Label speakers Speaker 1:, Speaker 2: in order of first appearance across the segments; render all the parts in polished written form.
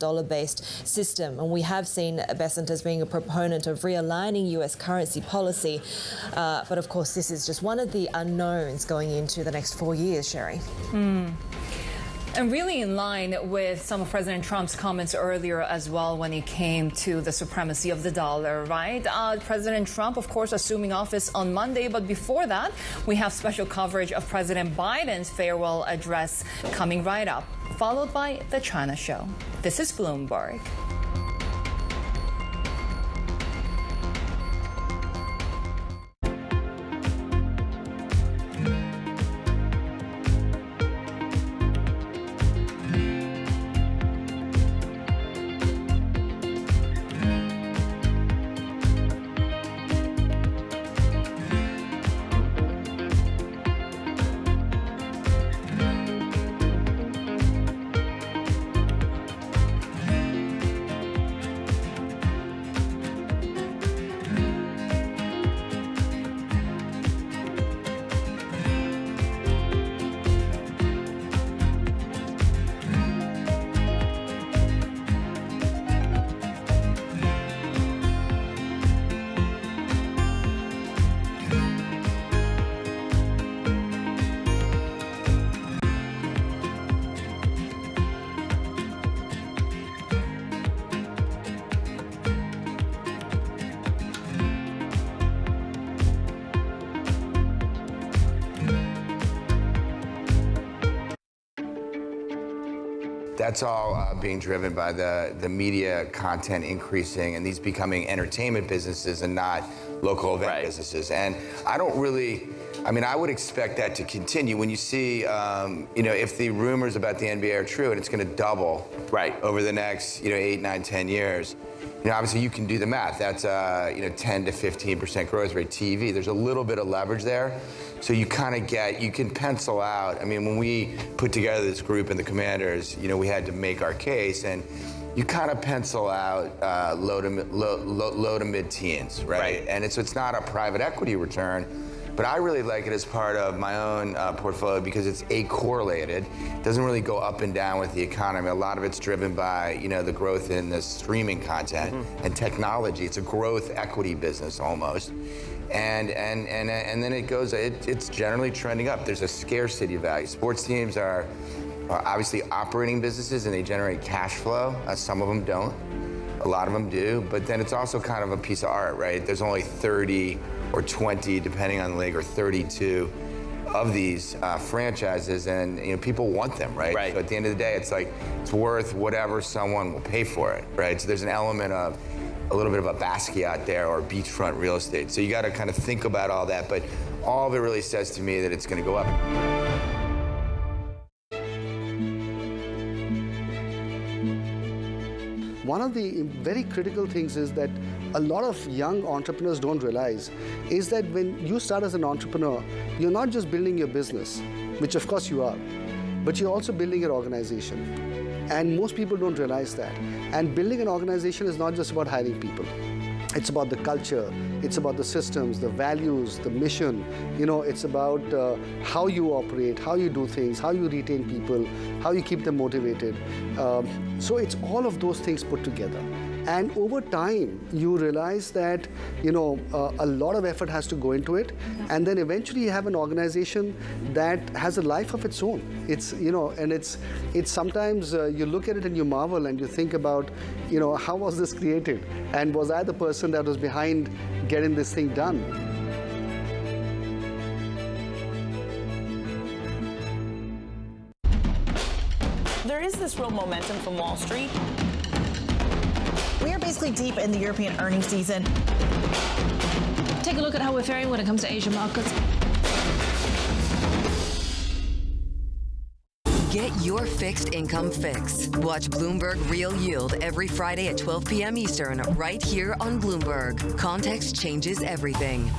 Speaker 1: dollar-based system. And we have seen Bessent as being a proponent of realigning US currency policy. But of course, this is just one of the unknowns going into the next 4 years, Sherry.
Speaker 2: And really in line with some of President Trump's comments earlier as well when it came to the supremacy of the dollar, right? President Trump, of course, assuming office on Monday. But before that, we have special coverage of President Biden's farewell address coming right up, followed by the China show. This is Bloomberg.
Speaker 3: That's all being driven by the media content increasing and these becoming entertainment businesses and not local event businesses. And I don't really, I mean, I would expect that to continue when you see, if the rumors about the NBA are true and it's going to double over the next, 8, 9, 10 years. Obviously you can do the math. That's 10 to 15% growth rate TV. There's a little bit of leverage there. So you kind of you can pencil out. I mean, when we put together this group and the commanders, we had to make our case, and you kind of pencil out low to mid-teens, right? And it's not a private equity return, but I really like it as part of my own portfolio because it's correlated. It doesn't really go up and down with the economy. A lot of it's driven by the growth in the streaming content and technology. It's a growth equity business almost. And then it goes, it's generally trending up. There's a scarcity value. Sports teams are obviously operating businesses and they generate cash flow. Some of them don't, a lot of them do, but then it's also kind of a piece of art, right? There's only 30 or 20, depending on the league, or 32 of these franchises, and people want them, right? So at the end of the day, it's like, it's worth whatever someone will pay for it, right? So there's an element of a little bit of a Basquiat there or beachfront real estate. So you got to kind of think about all that, but all of it really says to me that it's going to go up.
Speaker 4: One of the very critical things is that a lot of young entrepreneurs don't realize is that when you start as an entrepreneur, you're not just building your business, which of course you are, but you're also building your organization. And most people don't realize that. And building an organization is not just about hiring people. It's about the culture, it's about the systems, the values, the mission. It's about how you operate, how you do things, how you retain people, how you keep them motivated. So it's all of those things put together. And over time, you realize that, a lot of effort has to go into it. And then eventually you have an organization that has a life of its own. It's, and it's sometimes you look at it and you marvel and you think about, how was this created? And was I the person that was behind getting this thing done?
Speaker 5: There is this real momentum from Wall Street. We are basically deep in the European earnings season.
Speaker 6: Take a look at how we're faring when it comes to Asian markets.
Speaker 7: Get your fixed income fix. Watch Bloomberg Real Yield every Friday at 12 p.m. Eastern, right here on Bloomberg. Context changes everything.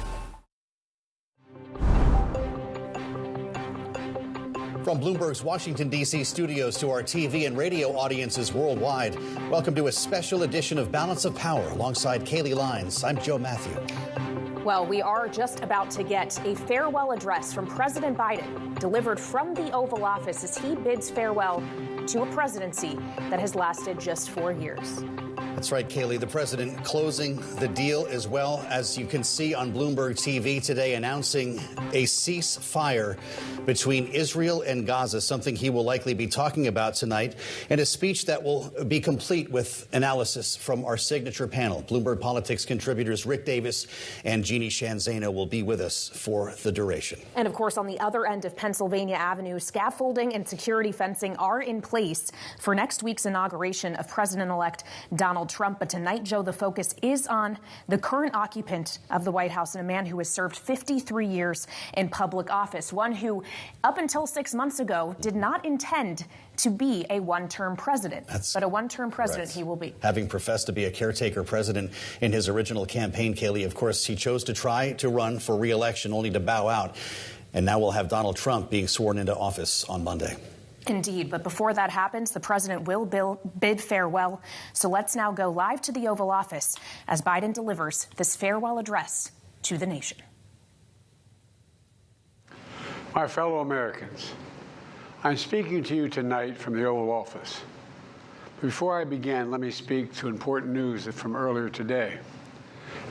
Speaker 8: From Bloomberg's Washington, D.C. studios to our TV and radio audiences worldwide, welcome to a special edition of Balance of Power alongside Kaylee Lines. I'm Joe Matthew.
Speaker 9: Well, we are just about to get a farewell address from President Biden, delivered from the Oval Office as he bids farewell to a presidency that has lasted just 4 years.
Speaker 8: That's right, Kaylee. The president closing the deal, as well as you can see on Bloomberg TV today, announcing a ceasefire between Israel and Gaza, something he will likely be talking about tonight in a speech that will be complete with analysis from our signature panel. Bloomberg Politics contributors Rick Davis and Jeannie Shanzano will be with us for the duration.
Speaker 9: And of course, on the other end of Pennsylvania Avenue, scaffolding and security fencing are in place for next week's inauguration of President-elect Donald Trump. But tonight, Joe, the focus is on the current occupant of the White House and a man who has served 53 years in public office, one who, up until 6 months ago, did not intend to be a one-term president. But a one-term president he will be. Having professed to be a caretaker president in his original campaign, Kaylee, of course, he chose to try to run for re-election only to bow out. And now we'll have Donald Trump being sworn into office on Monday. Indeed, but before that happens, the president will bid farewell. So let's now go live to the Oval Office as Biden delivers this farewell address to the nation.
Speaker 10: My fellow Americans, I'm speaking to you tonight from the Oval Office. Before I begin, let me speak to important news from earlier today.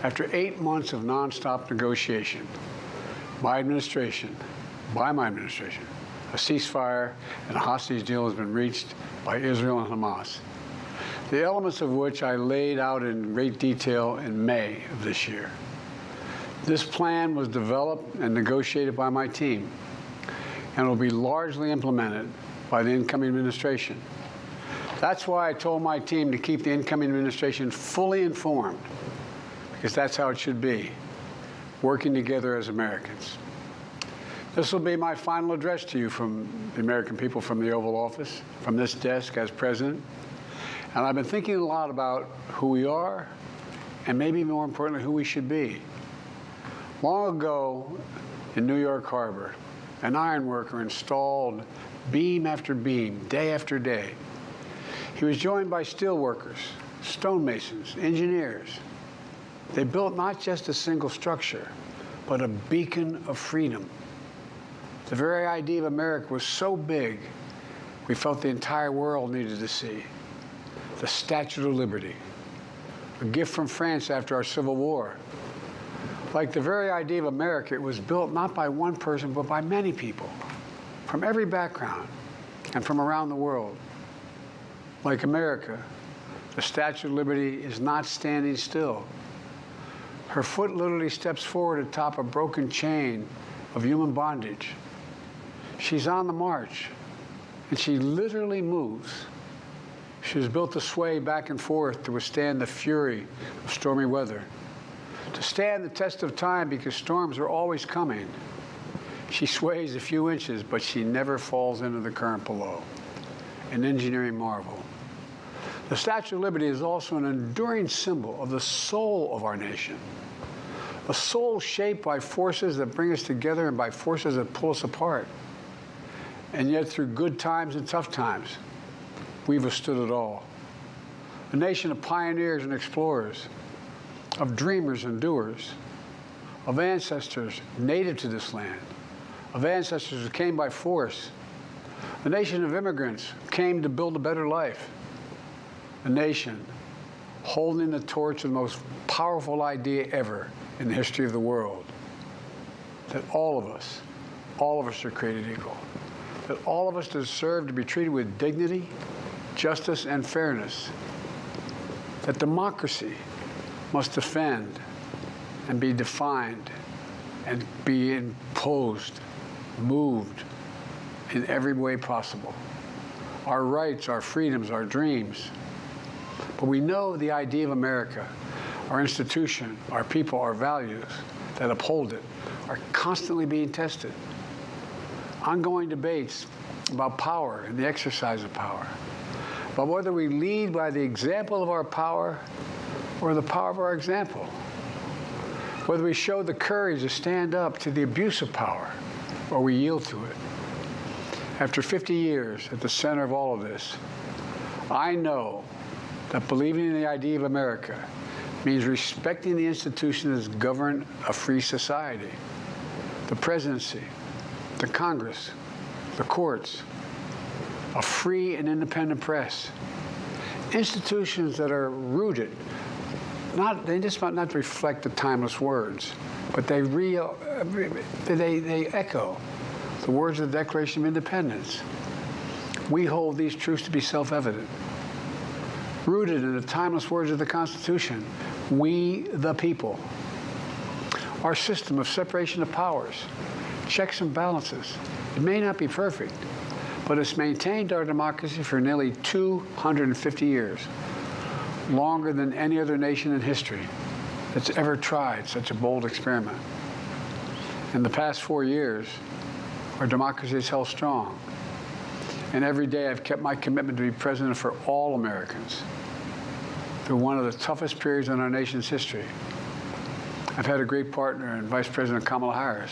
Speaker 10: After 8 months of nonstop negotiation, by my administration, a ceasefire and a hostage deal has been reached by Israel and Hamas, the elements of which I laid out in great detail in May of this year. This plan was developed and negotiated by my team and will be largely implemented by the incoming administration. That's why I told my team to keep the incoming administration fully informed, because that's how it should be, working together as Americans. This will be my final address to you from the American people from the Oval Office, from this desk as president. And I've been thinking a lot about who we are and maybe more importantly, who we should be. Long ago in New York Harbor, an iron worker installed beam after beam, day after day. He was joined by steel workers, stonemasons, engineers. They built not just a single structure, but a beacon of freedom. The very idea of America was so big, we felt the entire world needed to see. The Statue of Liberty, a gift from France after our Civil War. Like the very idea of America, it was built not by one person, but by many people, from every background and from around the world. Like America, the Statue of Liberty is not standing still. Her foot literally steps forward atop a broken chain of human bondage. She's on the march, and she literally moves. She was built to sway back and forth to withstand the fury of stormy weather, to stand the test of time because storms are always coming. She sways a few inches, but she never falls into the current below. An engineering marvel. The Statue of Liberty is also an enduring symbol of the soul of our nation. A soul shaped by forces that bring us together and by forces that pull us apart. And yet, through good times and tough times, we've withstood it all. A nation of pioneers and explorers, of dreamers and doers, of ancestors native to this land, of ancestors who came by force, a nation of immigrants who came to build a better life, a nation holding the torch of the most powerful idea ever in the history of the world, that all of us are created equal, that all of us deserve to be treated with dignity, justice, and fairness, that democracy must defend and be defined and be imposed, moved in every way possible. Our rights, our freedoms, our dreams. But we know the idea of America, our institution, our people, our values that uphold it are constantly being tested. Ongoing debates about power and the exercise of power, about whether we lead by the example of our power or the power of our example, whether we show the courage to stand up to the abuse of power or we yield to it. After 50 years at the center of all of this, I know that believing in the idea of America means respecting the institutions that govern a free society, the presidency, the Congress, the courts, a free and independent press, institutions that are rooted, they just might not reflect the timeless words, but they echo the words of the Declaration of Independence. We hold these truths to be self-evident. Rooted in the timeless words of the Constitution, we the people. Our system of separation of powers, checks and balances, it may not be perfect, but it's maintained our democracy for nearly 250 years, longer than any other nation in history that's ever tried such a bold experiment. In the past 4 years, our democracy has held strong. And every day I've kept my commitment to be president for all Americans through one of the toughest periods in our nation's history. I've had a great partner in Vice President Kamala Harris.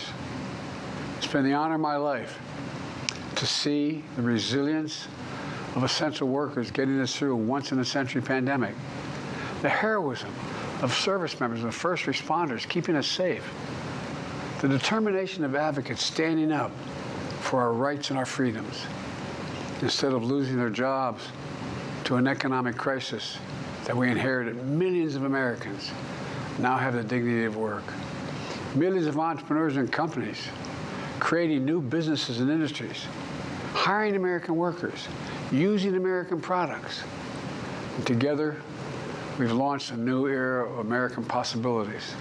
Speaker 10: It's been the honor of my life to see the resilience of essential workers getting us through a once-in-a-century pandemic, the heroism of service members and first responders keeping us safe, the determination of advocates standing up for our rights and our freedoms instead of losing their jobs to an economic crisis that we inherited. Millions of Americans now have the dignity of work. Millions of entrepreneurs and companies creating new businesses and industries, hiring American workers, using American products. And together, we've launched a new era of American possibilities.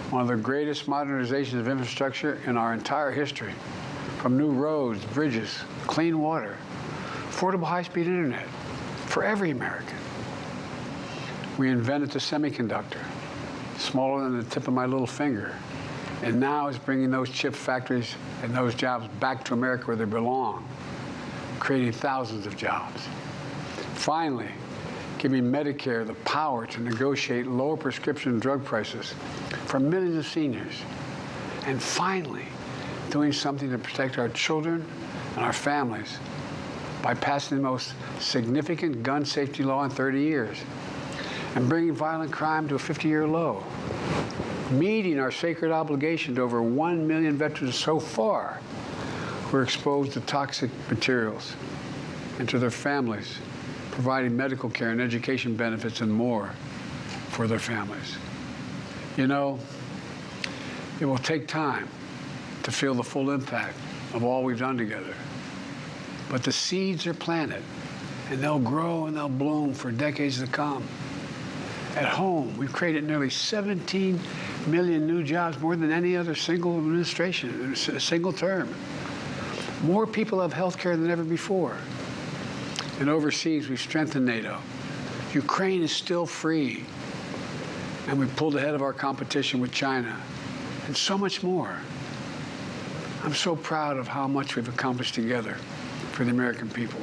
Speaker 10: One of the greatest modernizations of infrastructure in our entire history, from new roads, bridges, clean water, affordable high-speed internet for every American. We invented the semiconductor, smaller than the tip of my little finger, and now is bringing those chip factories and those jobs back to America where they belong, creating thousands of jobs. Finally, giving Medicare the power to negotiate lower prescription drug prices for millions of seniors. And finally, doing something to protect our children and our families by passing the most significant gun safety law in 30 years and bringing violent crime to a 50-year low, meeting our sacred obligation to over 1 million veterans so far who are exposed to toxic materials, and to their families, providing medical care and education benefits and more for their families. You know, it will take time to feel the full impact of all we've done together. But the seeds are planted, and they'll grow and they'll bloom for decades to come. At home, we've created nearly 17 million new jobs, more than any other single administration, a single term. More people have health care than ever before. And overseas, we've strengthened NATO. Ukraine is still free. And we've pulled ahead of our competition with China, and so much more. I'm so proud of how much we've accomplished together for the American people.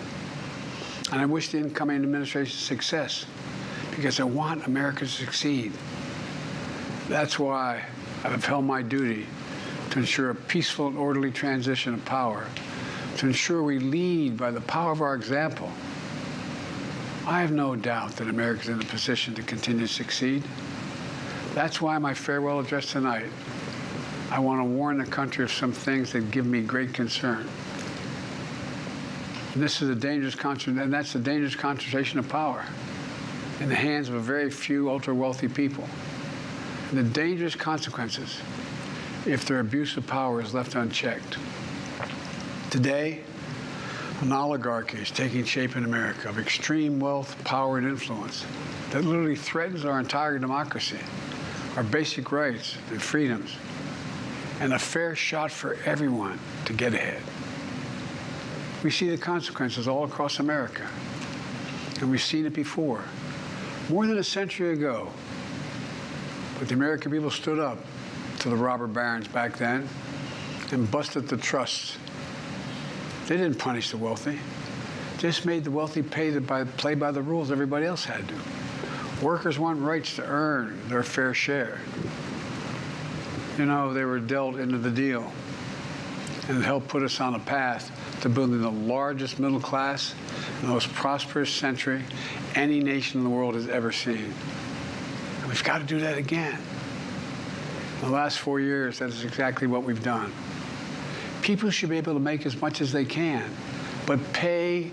Speaker 10: And I wish the incoming administration success, because I want America to succeed. That's why I've upheld my duty to ensure a peaceful and orderly transition of power, to ensure we lead by the power of our example. I have no doubt that America is in a position to continue to succeed. That's why my farewell address tonight, I want to warn the country of some things that give me great concern. And this is a dangerous that's the dangerous concentration of power in the hands of a very few ultra-wealthy people. And the dangerous consequences if their abuse of power is left unchecked. Today, an oligarchy is taking shape in America of extreme wealth, power, and influence that literally threatens our entire democracy, our basic rights and freedoms, and a fair shot for everyone to get ahead. We see the consequences all across America, and we've seen it before. More than a century ago, but the American people stood up to the robber barons back then and busted the trusts. They didn't punish the wealthy, just made the wealthy play by the rules everybody else had to. Workers want rights to earn their fair share. You know, they were dealt into the deal, and it helped put us on a path to building the largest middle class and the most prosperous century any nation in the world has ever seen. And we've got to do that again. In the last 4 years, that is exactly what we've done. People should be able to make as much as they can, but play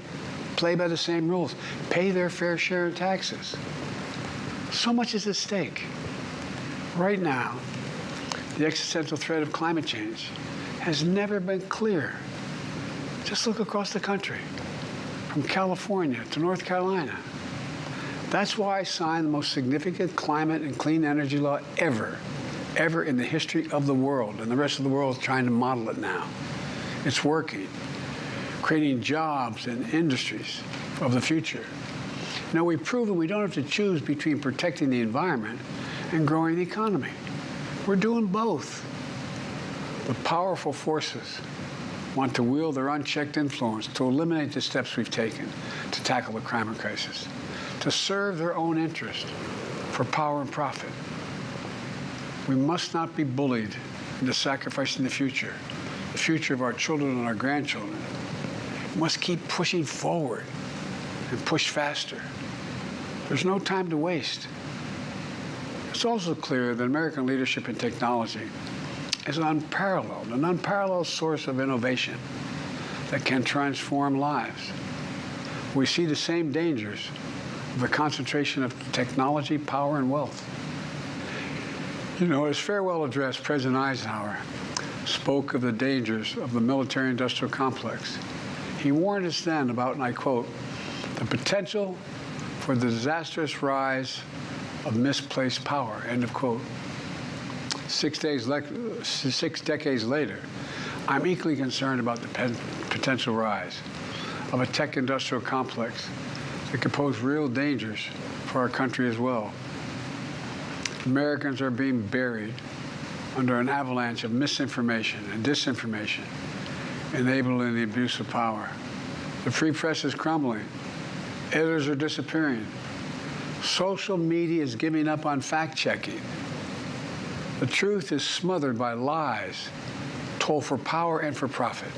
Speaker 10: by the same rules, pay their fair share of taxes. So much is at stake. Right now, the existential threat of climate change has never been clearer. Just look across the country, from California to North Carolina. That's why I signed the most significant climate and clean energy law ever in the history of the world, and the rest of the world is trying to model it now. It's working, creating jobs and industries of the future. Now, we've proven we don't have to choose between protecting the environment and growing the economy. We're doing both. The powerful forces want to wield their unchecked influence to eliminate the steps we've taken to tackle the climate crisis, to serve their own interest for power and profit. We must not be bullied into sacrificing the future of our children and our grandchildren. We must keep pushing forward and push faster. There's no time to waste. It's also clear that American leadership in technology is an unparalleled source of innovation that can transform lives. We see the same dangers of the concentration of technology, power, and wealth. You know, his farewell address, President Eisenhower spoke of the dangers of the military-industrial complex. He warned us then about, and I quote, the potential for the disastrous rise of misplaced power, end of quote. 6 decades later, I'm equally concerned about the potential rise of a tech-industrial complex that could pose real dangers for our country as well. Americans are being buried under an avalanche of misinformation and disinformation, enabling the abuse of power. The free press is crumbling. Editors are disappearing. Social media is giving up on fact-checking. The truth is smothered by lies told for power and for profit.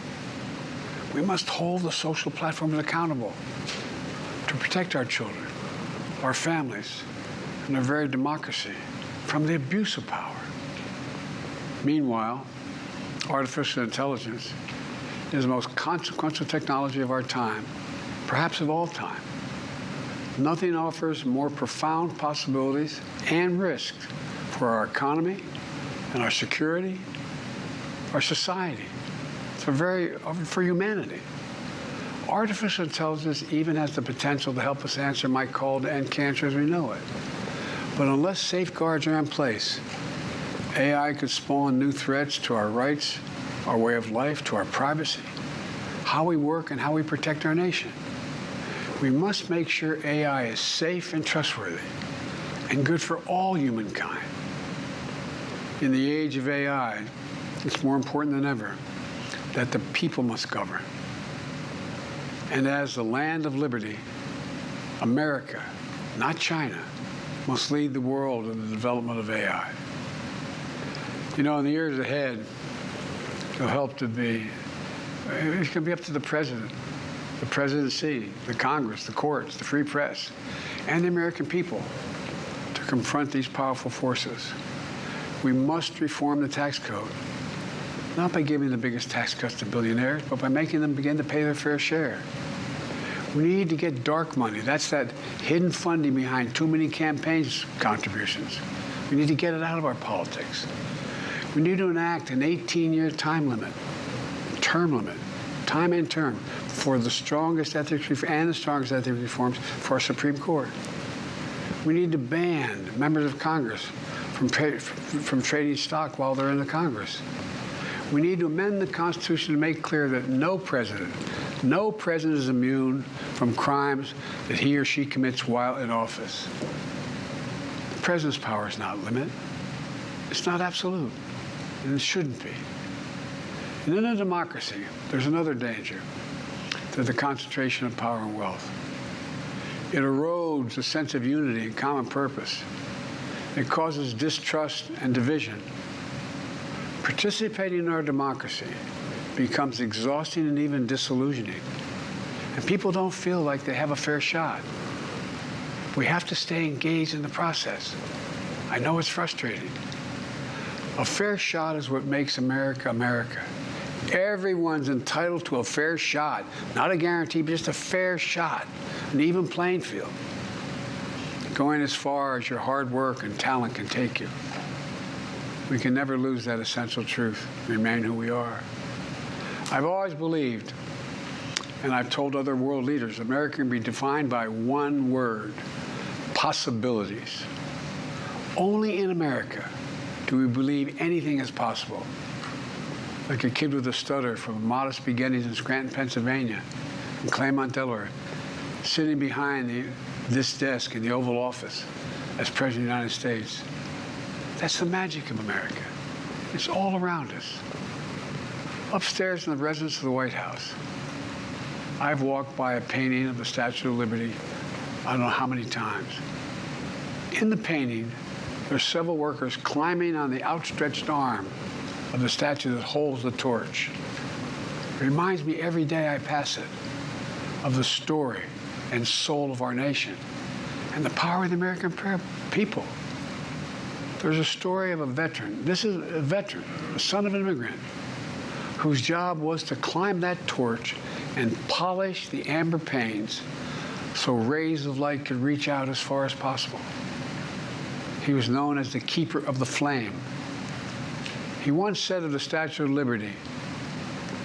Speaker 10: We must hold the social platforms accountable to protect our children, our families, and our very democracy from the abuse of power. Meanwhile, artificial intelligence is the most consequential technology of our time, perhaps of all time. Nothing offers more profound possibilities and risks for our economy and our security, our society, for humanity. Artificial intelligence even has the potential to help us answer my call to end cancer as we know it. But unless safeguards are in place, AI could spawn new threats to our rights, our way of life, to our privacy, how we work, and how we protect our nation. We must make sure AI is safe and trustworthy and good for all humankind. In the age of AI, it's more important than ever that the people must govern. And as the land of liberty, America, not China, must lead the world in the development of AI. You know, in the years ahead, it's going to be up to the president, the presidency, the Congress, the courts, the free press, and the American people to confront these powerful forces. We must reform the tax code, not by giving the biggest tax cuts to billionaires, but by making them begin to pay their fair share. We need to get dark money. That's that hidden funding behind too many campaigns contributions. We need to get it out of our politics. We need to enact an 18-year time and term for the strongest ethics reforms for our Supreme Court. We need to ban members of Congress from trading stock while they're in the Congress. We need to amend the Constitution to make clear that no president is immune from crimes that he or she commits while in office. The president's power is not limited. It's not absolute, and it shouldn't be. And in a democracy, there's another danger to the concentration of power and wealth. It erodes a sense of unity and common purpose. It causes distrust and division. Participating in our democracy becomes exhausting and even disillusioning. And people don't feel like they have a fair shot. We have to stay engaged in the process. I know it's frustrating. A fair shot is what makes America, America. Everyone's entitled to a fair shot. Not a guarantee, but just a fair shot. An even playing field. Going as far as your hard work and talent can take you. We can never lose that essential truth, remain who we are. I've always believed, and I've told other world leaders, America can be defined by one word: possibilities. Only in America do we believe anything is possible. Like a kid with a stutter from modest beginnings in Scranton, Pennsylvania, and Claremont, Delaware, sitting behind this desk in the Oval Office as President of the United States. That's the magic of America. It's all around us. Upstairs in the residence of the White House, I've walked by a painting of the Statue of Liberty I don't know how many times. In the painting, there's several workers climbing on the outstretched arm of the statue that holds the torch. It reminds me every day I pass it of the story and soul of our nation and the power of the American people. There's a story of a veteran. This is a veteran, the son of an immigrant, whose job was to climb that torch and polish the amber panes so rays of light could reach out as far as possible. He was known as the keeper of the flame. He once said of the Statue of Liberty,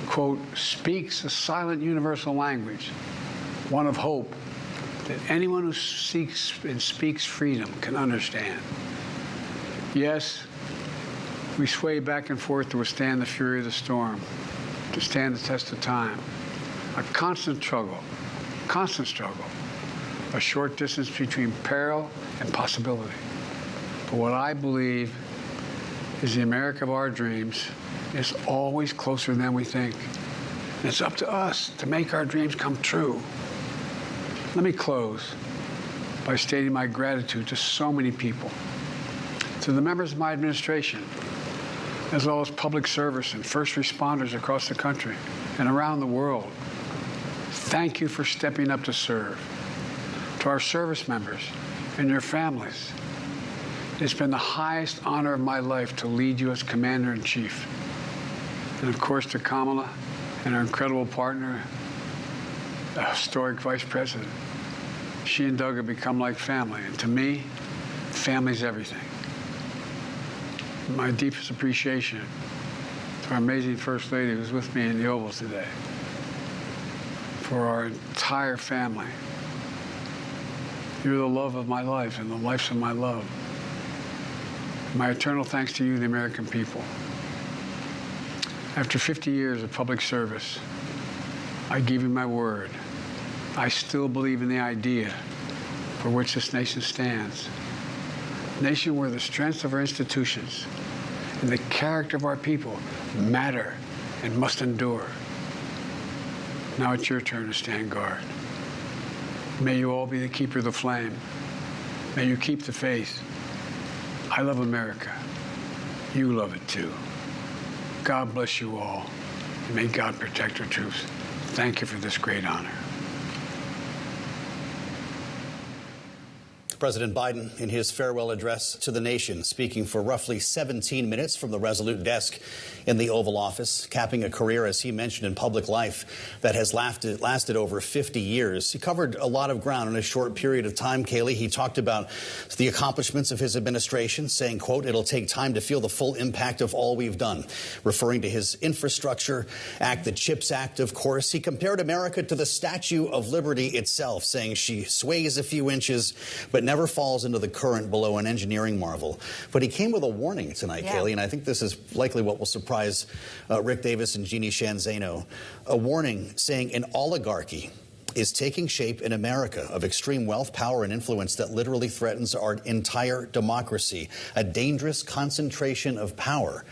Speaker 10: quote, speaks a silent universal language, one of hope that anyone who seeks and speaks freedom can understand. Yes, we sway back and forth to withstand the fury of the storm, to stand the test of time. A constant struggle, a short distance between peril and possibility. But what I believe is the America of our dreams is always closer than we think. And it's up to us to make our dreams come true. Let me close by stating my gratitude to so many people, to the members of my administration, as well as public service and first responders across the country and around the world. Thank you for stepping up to serve. To our service members and your families, it's been the highest honor of my life to lead you as Commander-in-Chief. And of course to Kamala and our incredible partner, the historic Vice President. She and Doug have become like family, and to me, family's everything. My deepest appreciation to our amazing First Lady who's with me in the Oval today, for our entire family. You're the love of my life and the lives of my love. My eternal thanks to you, the American people. After 50 years of public service, I give you my word. I still believe in the idea for which this nation stands. A nation where the strength of our institutions and the character of our people matter and must endure. Now it's your turn to stand guard. May you all be the keeper of the flame. May you keep the faith. I love America. You love it too. God bless you all. And may God protect our troops. Thank you for this great honor.
Speaker 8: President Biden, in his farewell address to the nation, speaking for roughly 17 minutes from the Resolute desk in the Oval Office, capping a career, as he mentioned, in public life that has lasted over 50 years. He covered a lot of ground in a short period of time, Kayleigh. He talked about the accomplishments of his administration, saying, quote, it'll take time to feel the full impact of all we've done, referring to his infrastructure act, the CHIPS Act, of course. He compared America to the Statue of Liberty itself, saying she sways a few inches, but never falls into the current below an engineering marvel. But he came with a warning tonight, Kayleigh, and I think this is likely what will surprise Rick Davis and Jeannie Shanzano. A warning saying an oligarchy is taking shape in America of extreme wealth, power, and influence that literally threatens our entire democracy, a dangerous concentration of power.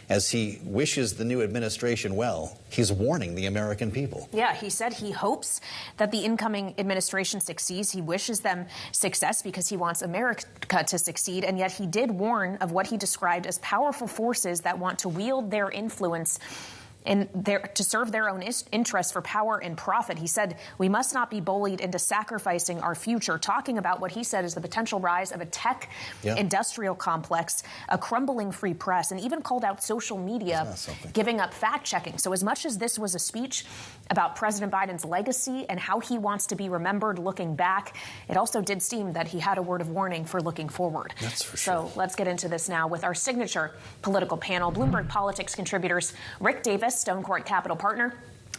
Speaker 8: As he wishes the new administration well, he's warning the American people.
Speaker 9: Yeah, he said he hopes that the incoming administration succeeds. He wishes them success because he wants America to succeed. And yet he did warn of what he described as powerful forces that want to wield their influence to serve their own interests for power and profit. He said, we must not be bullied into sacrificing our future, talking about what he said is the potential rise of a tech industrial complex, a crumbling free press, and even called out social media giving up fact checking. So as much as this was a speech about President Biden's legacy and how he wants to be remembered looking back, it also did seem that he had a word of warning for looking forward.
Speaker 8: That's for sure.
Speaker 9: So let's get into this now with our signature political panel. Bloomberg Politics contributors Rick Davis, Stone Court Capital partner,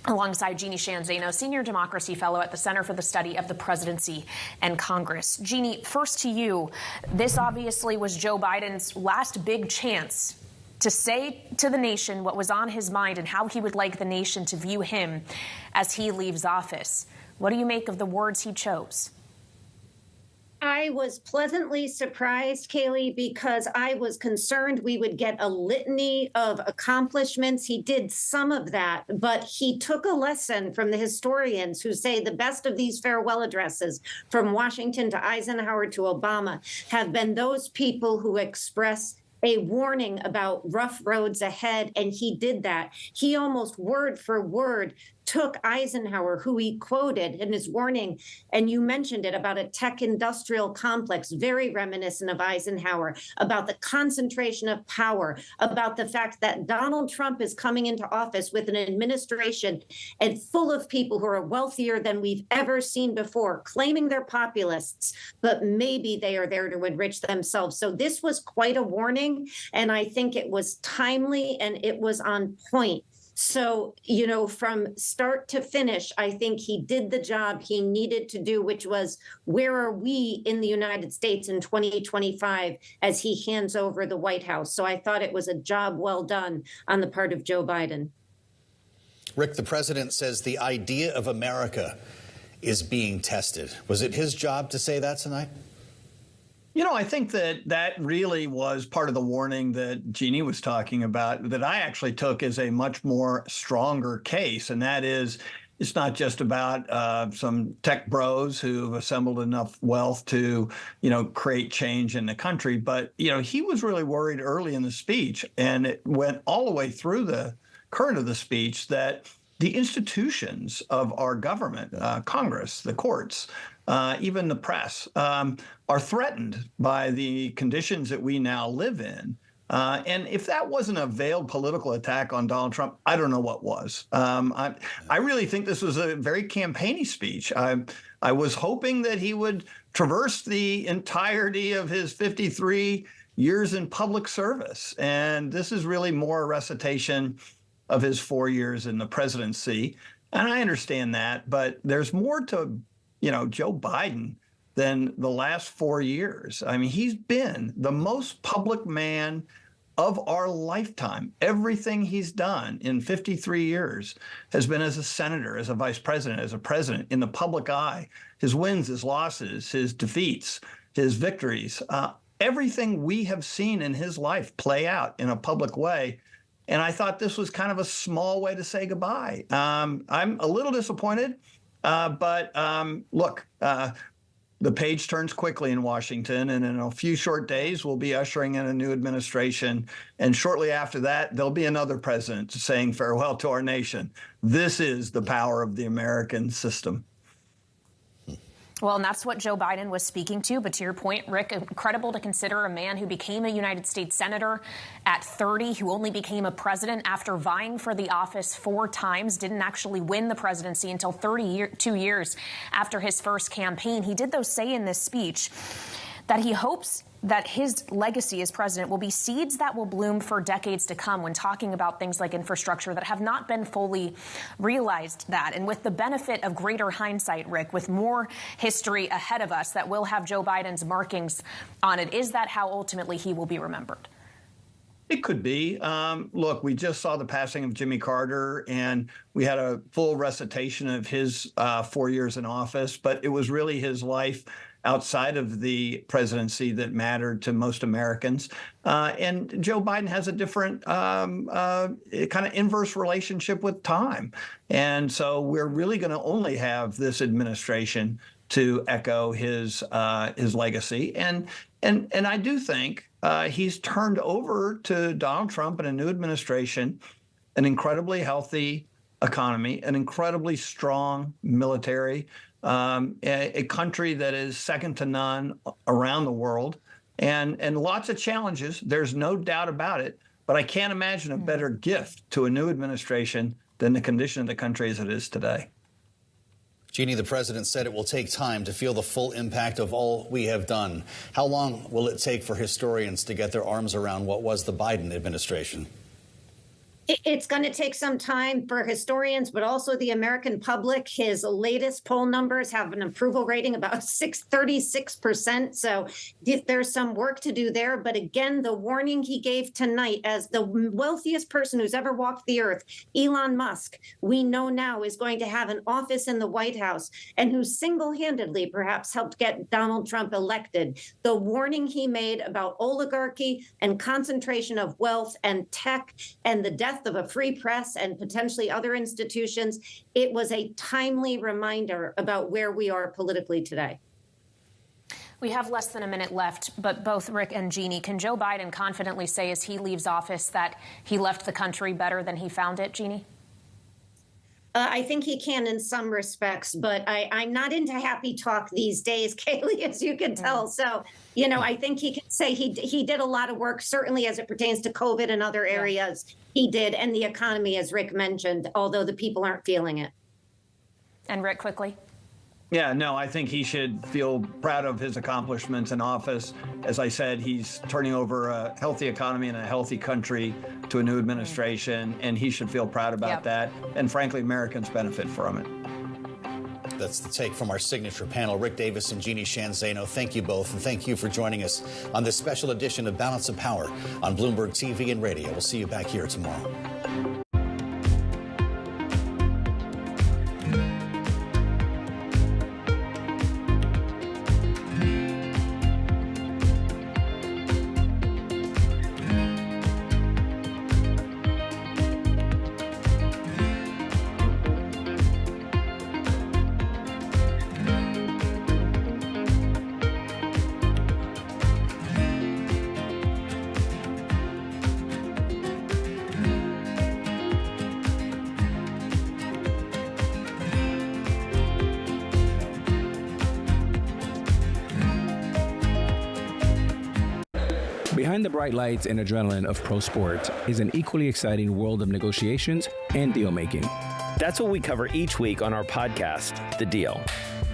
Speaker 9: alongside Jeannie Shanzano, Senior Democracy Fellow at the Center for the Study of the Presidency and Congress. Jeannie, first to you. This obviously was Joe Biden's last big chance to say to the nation what was on his mind and how he would like the nation to view him as he leaves office. What do you make of the words he chose?
Speaker 11: I was pleasantly surprised, Kaylee, because I was concerned we would get a litany of accomplishments. He did some of that, but he took a lesson from the historians who say the best of these farewell addresses, from Washington to Eisenhower to Obama, have been those people who express a warning about rough roads ahead, and he did that. He almost word for word took Eisenhower, who he quoted in his warning, and you mentioned it, about a tech industrial complex, very reminiscent of Eisenhower, about the concentration of power, about the fact that Donald Trump is coming into office with an administration and full of people who are wealthier than we've ever seen before, claiming they're populists, but maybe they are there to enrich themselves. So this was quite a warning, and I think it was timely and it was on point. So, you know, from start to finish, I think he did the job he needed to do, which was, where are we in the United States in 2025 as he hands over the White House? So I thought it was a job well done on the part of Joe Biden.
Speaker 8: Rick, the president says the idea of America is being tested. Was it his job to say that tonight?
Speaker 12: You know, I think that really was part of the warning that Jeannie was talking about, that I actually took as a much more stronger case. And that is, it's not just about some tech bros who've assembled enough wealth to, you know, create change in the country. But, you know, he was really worried early in the speech, and it went all the way through the current of the speech, that the institutions of our government, Congress, the courts, even the press, are threatened by the conditions that we now live in. And if that wasn't a veiled political attack on Donald Trump, I don't know what was. I really think this was a very campaigny speech. I was hoping that he would traverse the entirety of his 53 years in public service. And this is really more a recitation of his 4 years in the presidency. And I understand that, but there's more to, you know, Joe Biden than the last 4 years. I mean, he's been the most public man of our lifetime. Everything he's done in 53 years has been as a senator, as a vice president, as a president, in the public eye. His wins, his losses, his defeats, his victories, everything we have seen in his life play out in a public way. And I thought this was kind of a small way to say goodbye. I'm a little disappointed, but look, the page turns quickly in Washington, and in a few short days, we'll be ushering in a new administration. And shortly after that, there'll be another president saying farewell to our nation. This is the power of the American system.
Speaker 9: Well, and that's what Joe Biden was speaking to. But to your point, Rick, incredible to consider a man who became a United States senator at 30, who only became a president after vying for the office 4 times, didn't actually win the presidency until 32 years after his first campaign. He did, though, say in this speech that he hopes that his legacy as president will be seeds that will bloom for decades to come, when talking about things like infrastructure that have not been fully realized that. And with the benefit of greater hindsight, Rick, with more history ahead of us that will have Joe Biden's markings on it, is that how ultimately he will be remembered?
Speaker 12: It could be. Look, we just saw the passing of Jimmy Carter, and we had a full recitation of his 4 years in office, but it was really his life outside of the presidency that mattered to most Americans. And Joe Biden has a different kind of inverse relationship with time. And so we're really going to only have this administration to echo his legacy. And I do think he's turned over to Donald Trump and a new administration an incredibly healthy economy, an incredibly strong military, a country that is second to none around the world, and lots of challenges. There's no doubt about it. But I can't imagine a better gift to a new administration than the condition of the country as it is today.
Speaker 8: Jeannie, the president said it will take time to feel the full impact of all we have done. How long will it take for historians to get their arms around what was the Biden administration?
Speaker 11: It's going to take some time for historians, but also the American public. His latest poll numbers have an approval rating about 36%. So there's some work to do there. But again, the warning he gave tonight, as the wealthiest person who's ever walked the earth, Elon Musk, we know now is going to have an office in the White House, and who single-handedly perhaps helped get Donald Trump elected. The warning he made about oligarchy and concentration of wealth and tech and the death of a free press and potentially other institutions, it was a timely reminder about where we are politically today.
Speaker 9: We have less than a minute left, but both Rick and Jeannie, can Joe Biden confidently say as he leaves office that he left the country better than he found it, Jeannie?
Speaker 11: I think he can in some respects, but I'm not into happy talk these days, Kaylee, as you can tell. So, I think he can say he did a lot of work, certainly as it pertains to COVID and other areas. He did, and the economy, as Rick mentioned, although the people aren't feeling it.
Speaker 9: And Rick, quickly.
Speaker 12: Yeah, no, I think he should feel proud of his accomplishments in office. As I said, he's turning over a healthy economy and a healthy country to a new administration, and he should feel proud about that. And frankly, Americans benefit from it.
Speaker 8: That's the take from our signature panel. Rick Davis and Jeannie Shanzano, thank you both, and thank you for joining us on this special edition of Balance of Power on Bloomberg TV and radio. We'll see you back here tomorrow.
Speaker 13: Behind the bright lights and adrenaline of pro sports is an equally exciting world of negotiations and deal making.
Speaker 14: That's what we cover each week on our podcast, The Deal.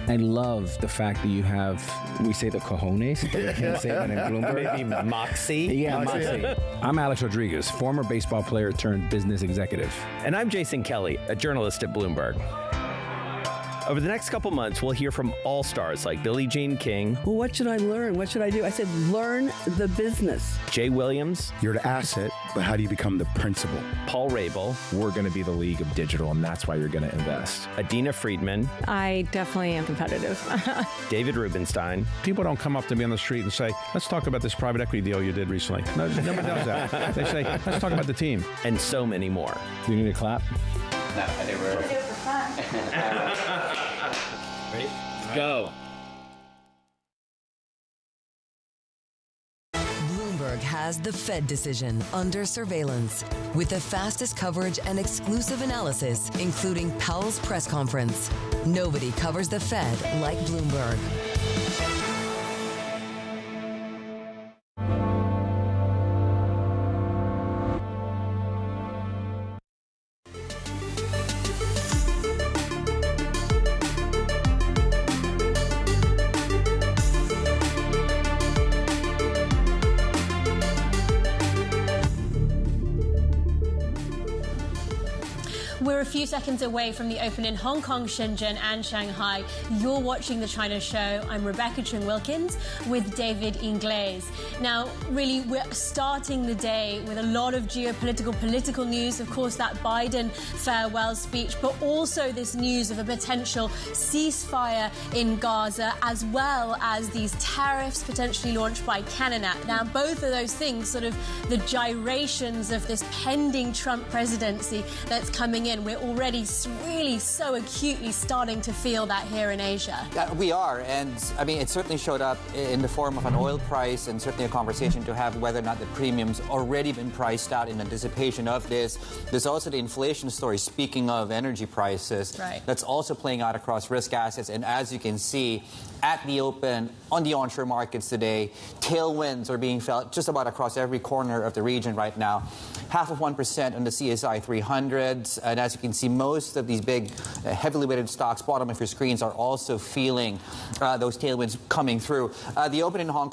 Speaker 13: I love the fact that you have, we say the cojones, but we can't say that in Bloomberg.
Speaker 14: Maybe moxie.
Speaker 13: Yeah, moxie. I'm Alex Rodriguez, former baseball player turned business executive.
Speaker 14: And I'm Jason Kelly, a journalist at Bloomberg. Over the next couple months, we'll hear from all-stars like Billie Jean King.
Speaker 15: Well, what should I learn? What should I do? I said, learn the business.
Speaker 14: Jay Williams.
Speaker 16: You're the asset, but how do you become the principal?
Speaker 14: Paul Rabel.
Speaker 17: We're going to be the league of digital, and that's why you're going to invest.
Speaker 14: Adina Friedman.
Speaker 18: I definitely am competitive.
Speaker 14: David Rubenstein.
Speaker 17: People don't come up to me on the street and say, let's talk about this private equity deal you did recently. No, nobody does that. They say, let's talk about the team.
Speaker 14: And so many more.
Speaker 13: Do you need a clap?
Speaker 19: No, I think we're ready.
Speaker 14: Ready? Go.
Speaker 7: Bloomberg has the Fed decision under surveillance with the fastest coverage and exclusive analysis, including Powell's press conference. Nobody covers the Fed like Bloomberg.
Speaker 20: We're a few seconds away from the open in Hong Kong, Shenzhen and Shanghai. You're watching The China Show. I'm Rebecca Chung-Wilkins with David Ingles. Now, really, we're starting the day with a lot of political news. Of course, that Biden farewell speech, but also this news of a potential ceasefire in Gaza, as well as these tariffs potentially launched by Canada. Now, both of those things, sort of the gyrations of this pending Trump presidency that's coming in. in, we're already really so acutely starting to feel that here in Asia.
Speaker 19: We are, and I mean, it certainly showed up in the form of an oil price, and certainly a conversation to have whether or not the premiums already been priced out in anticipation of this. There's also the inflation story, speaking of energy prices, that's also playing out across risk assets. And as you can see, at the open, on the onshore markets today, tailwinds are being felt just about across every corner of the region right now. 0.5% on the CSI 300s. And as you can see, most of these big, heavily weighted stocks, bottom of your screens, are also feeling those tailwinds coming through. The open in Hong Kong